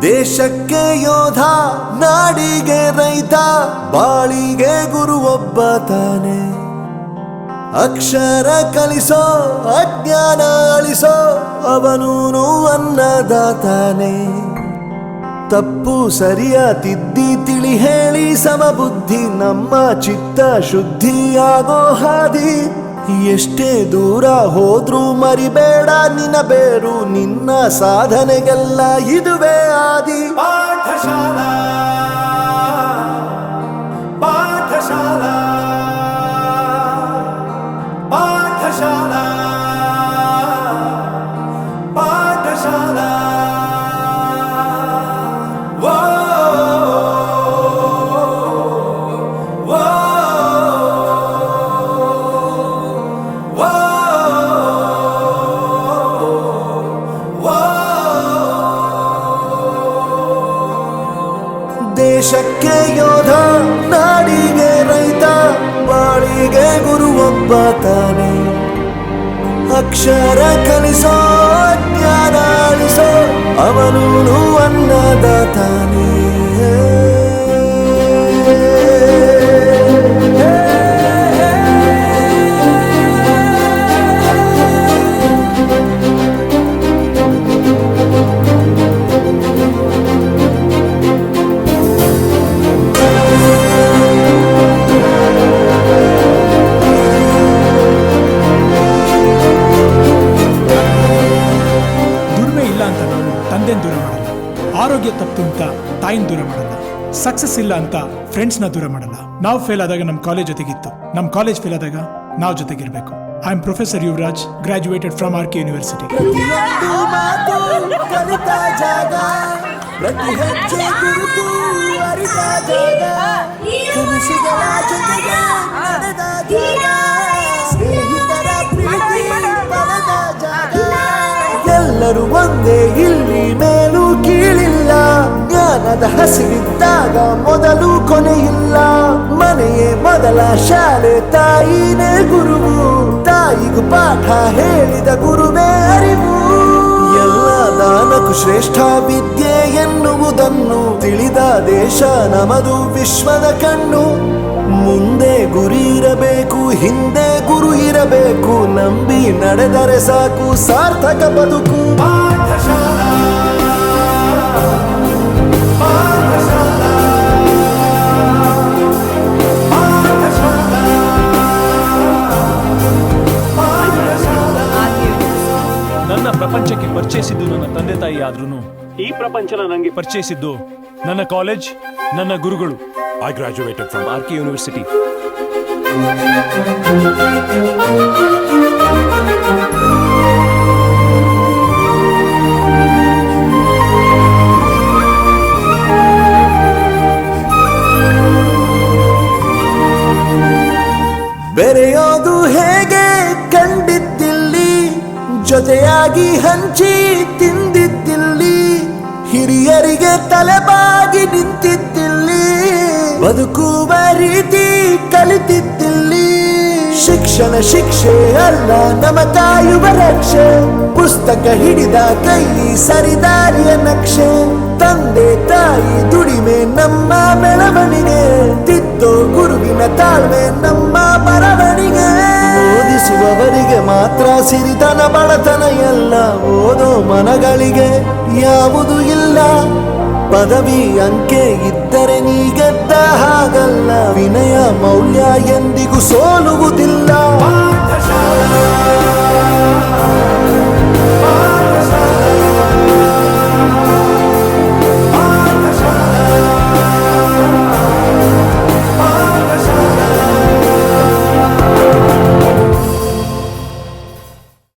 ದೇಶಕ್ಕೆ ಯೋಧ, ನಾಡಿಗೆ ರೈತ, ಬಾಳಿಗೆ ಗುರು ಒಬ್ಬ ತಾನೆ. ಅಕ್ಷರ ಕಲಿಸೋ, ಅಜ್ಞಾನ ಅಳಿಸೋ, ಅವನೂನು ಅನ್ನದಾತಾನೆ. ತಪ್ಪು ಸರಿಯ ತಿದ್ದಿ ತಿಳಿ ಹೇಳಿ ಸಮಬುದ್ಧಿ ನಮ್ಮ ಚಿತ್ತ ಶುದ್ಧಿಯಾಗೋ ಹಾದಿ. ಎಷ್ಟೇ ದೂರ ಹೋದ್ರೂ ಮರಿಬೇಡ ನಿನ್ನ ಬೇರು, ನಿನ್ನ ಸಾಧನೆಗೆಲ್ಲ ಇದುವೇ ಆದಿ. ಪಾಠಶಾಲಾ ಪಾಠಶಾಲಾ ಪಾಠಶಾಲಾ ಪಾಠಶಾಲಾ. ದೇಶಕ್ಕೆ ಯೋಧ, ನಾಡಿಗೆ ರೈತ, ಬಾಳಿಗೆ ಗುರು ಒಬ್ಬ ತಾನೆ. ಅಕ್ಷರ ಕಲಿಸೋ, ಜ್ಞಾನ ಅಳಿಸೋ, ಅವನೂನು ಅನ್ನದಾತಾನೆ. ತಂದೆನ ದೂರ ಮಾಡಲ್ಲ, ಆರೋಗ್ಯ ತಪ್ಪು ಅಂತ ತಾಯಿನ ದೂರ ಮಾಡಲ್ಲ, ಸಕ್ಸಸ್ ಇಲ್ಲ ಅಂತ ಫ್ರೆಂಡ್ಸ್ನ ದೂರ ಮಾಡಲ್ಲ. ನಾವು ಫೇಲ್ ಆದಾಗ ನಮ್ಮ ಕಾಲೇಜ್ ಜೊತೆಗಿತ್ತು, ನಮ್ಮ ಕಾಲೇಜ್ ಫೇಲ್ ಆದಾಗ ನಾವು ಜೊತೆಗಿರ್ಬೇಕು. I am professor Yuvaraj, graduated from RK university. ಎಲ್ಲರೂ ಒಂದೇ, ಇಲ್ಲಿ ಮೇಲೂ ಕೀಳಿಲ್ಲ. ಜ್ಞಾನದ ಹಸಿವಿದ್ದಾಗ ಮೊದಲು ಕೊನೆಯಿಲ್ಲ. ಮನೆಯೇ ಮೊದಲ ಶಾಲೆ, ತಾಯಿನೇ ಗುರುವು. ತಾಯಿಗೂ ಪಾಠ ಹೇಳಿದ ಗುರುವೇ ಅರಿವು. ಎಲ್ಲ ದಾನಕ್ಕೂ ಶ್ರೇಷ್ಠ ವಿದ್ಯೆ ಎನ್ನುವುದನ್ನು ತಿಳಿದ ದೇಶ ನಮದು, ವಿಶ್ವದ ಕಣ್ಣು. ಮುಂದೆ ಗುರಿ ಇರಬೇಕು, ಹಿಂದೆ ಗುರು ಇರಬೇಕು. ನಂಬಿ ನಡೆದರೆ ಸಾಕು, ಸಾರ್ಥಕ ಬದುಕು. ಪಾಠಶಾಲಾ ಪಾಠಶಾಲಾ ಪಾಠಶಾಲಾ ಪಾಠಶಾಲಾ. ನನ್ನ ಪ್ರಪಂಚಕ್ಕೆ ಪರಿಚಯಿಸಿದ್ದು ನನ್ನ ತಂದೆ ತಾಯಿ ಆದ್ರೂ ಈ ಪ್ರಪಂಚನ ನನಗೆ ಪರಿಚಯಿಸಿದ್ದು ನನ್ನ ಕಾಲೇಜ್, ನನ್ನ ಗುರುಗಳು. I graduated from RK University. ಬೆರೆಯೋದು ಹೇಗೆ ಕಂಡಿದ್ದಿಲ್ಲಿ, ಜೊತೆಯಾಗಿ ಹಂಚಿ ತಿಂದಿದ್ದಿಲ್ಲಿ. ಹಿರಿಯರಿಗೆ ತಲೆಬಾಗಿ ನಿಂತಿದ್ದಿಲ್ಲಿ, ಬದುಕುವ ರೀತಿ ಕಲಿತಿದ್ದಿಲ್ಲಿ. ಶಿಕ್ಷಣ ಶಿಕ್ಷೆ ಅಲ್ಲ, ನಮ ಕಾಯುವ ರಕ್ಷೆ. ಪುಸ್ತಕ ಹಿಡಿದ ಕೈ ಸರಿದಾರಿಯ ನಕ್ಷೆ. ತಂದೆ ತಾಯಿ ದುಡಿಮೆ ನಮ್ಮ ಬೆಳವಣಿಗೆ. ತಿದ್ದೋ ಗುರುವಿನ ತಾಳ್ಮೆ ನಮ್ಮ ಬರವಣಿಗೆ. ಓದಿಸುವವರಿಗೆ ಮಾತ್ರ ಸಿರಿತನ ಬಡತನ ಎಲ್ಲ, ಓದೋ ಮನಗಳಿಗೆ ಯಾವುದು ಇಲ್ಲ. ಪದವಿ ಅಂಕೆ ಇದ್ದರೆ ನೀ ಗೆದ್ದ ಹಾಗಲ್ಲ, ವಿನಯ ಮೌಲ್ಯ ಎಂದಿಗೂ ಸೋಲುವುದಿಲ್ಲ.